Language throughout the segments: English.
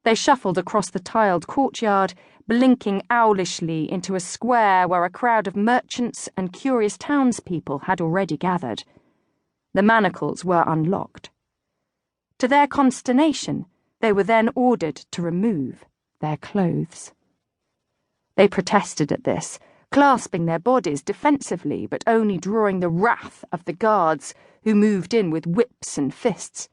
They shuffled across the tiled courtyard, blinking owlishly into a square where a crowd of merchants and curious townspeople had already gathered. The manacles were unlocked. To their consternation, they were then ordered to remove their clothes. They protested at this, clasping their bodies defensively but only drawing the wrath of the guards, who moved in with whips and fists.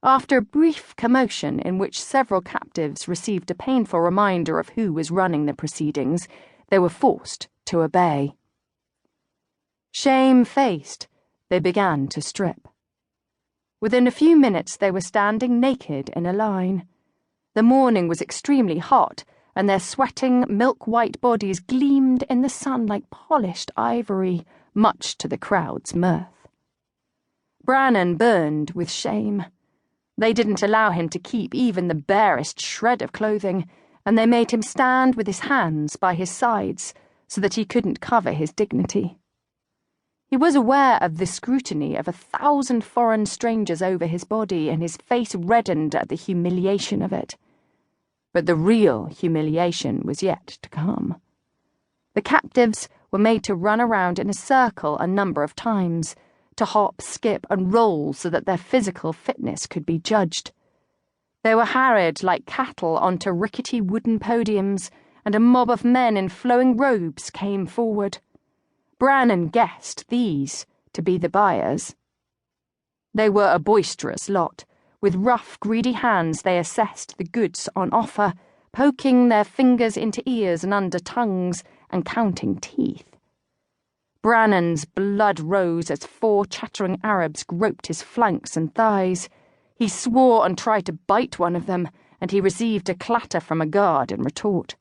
After a brief commotion in which several captives received a painful reminder of who was running the proceedings, they were forced to obey. Shame-faced, they began to strip. Within a few minutes they were standing naked in a line. The morning was extremely hot, and their sweating, milk-white bodies gleamed in the sun like polished ivory, much to the crowd's mirth. Brannon burned with shame. They didn't allow him to keep even the barest shred of clothing, and they made him stand with his hands by his sides so that he couldn't cover his dignity. He was aware of the scrutiny of 1,000 foreign strangers over his body, and his face reddened at the humiliation of it. But the real humiliation was yet to come. The captives were made to run around in a circle a number of times, to hop, skip, and roll so that their physical fitness could be judged. They were harried like cattle onto rickety wooden podiums, and a mob of men in flowing robes came forward. Brannon guessed these to be the buyers. They were a boisterous lot. With rough, greedy hands they assessed the goods on offer, poking their fingers into ears and under tongues, and counting teeth. Brannon's blood rose as 4 chattering Arabs groped his flanks and thighs. He swore and tried to bite one of them, and he received a clatter from a guard in retort.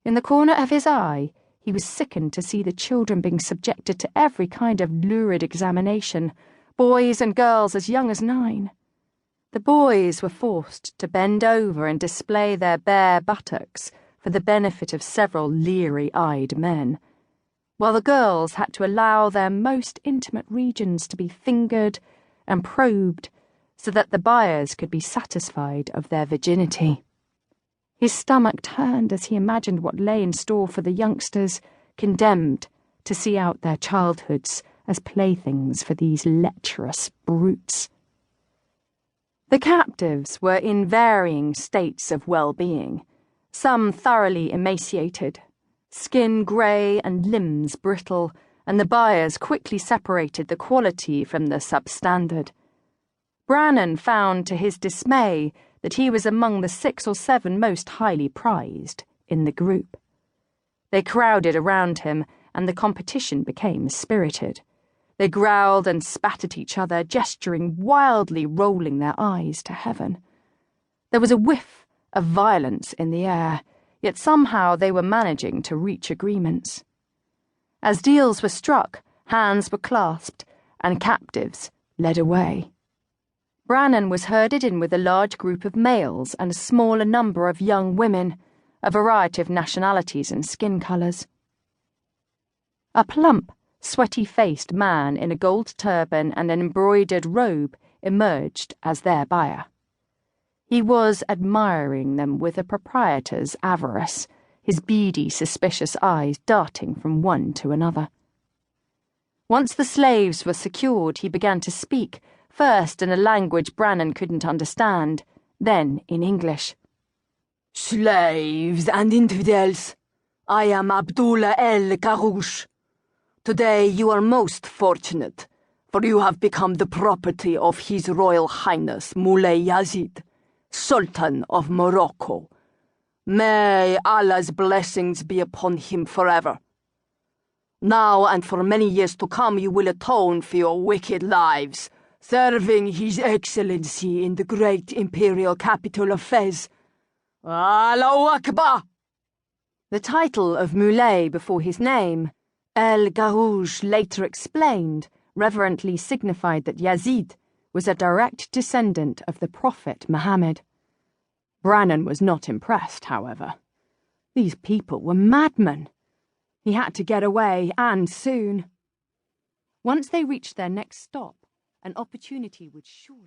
In the corner of his eye, he was sickened to see the children being subjected to every kind of lurid examination, boys and girls as young as 9. The boys were forced to bend over and display their bare buttocks for the benefit of several leery-eyed men, while the girls had to allow their most intimate regions to be fingered and probed so that the buyers could be satisfied of their virginity. His stomach turned as he imagined what lay in store for the youngsters, condemned to see out their childhoods as playthings for these lecherous brutes. The captives were in varying states of well-being, some thoroughly emaciated, skin grey and limbs brittle, and the buyers quickly separated the quality from the substandard. Brannon found to his dismay that he was among the 6 or 7 most highly prized in the group. They crowded around him, and the competition became spirited. They growled and spat at each other, gesturing wildly, rolling their eyes to heaven. There was a whiff of violence in the air, yet somehow they were managing to reach agreements. As deals were struck, hands were clasped, and captives led away. Brannon was herded in with a large group of males and a smaller number of young women, a variety of nationalities and skin colours. A plump, sweaty-faced man in a gold turban and an embroidered robe emerged as their buyer. He was admiring them with a proprietor's avarice, his beady, suspicious eyes darting from one to another. Once the slaves were secured, he began to speak, first in a language Brannon couldn't understand, then in English. "Slaves and infidels, I am Abdullah el-Karouche. Today you are most fortunate, for you have become the property of His Royal Highness Moulay Yazid, Sultan of Morocco. May Allah's blessings be upon him forever. Now and for many years to come you will atone for your wicked lives, serving His Excellency in the great imperial capital of Fez. Allahu Akbar!" The title of Moulay before his name, El-Garouche later explained, reverently signified that Yazid was a direct descendant of the Prophet Muhammad. Brannon was not impressed, however. These people were madmen. He had to get away, and soon. Once they reached their next stop, an opportunity would surely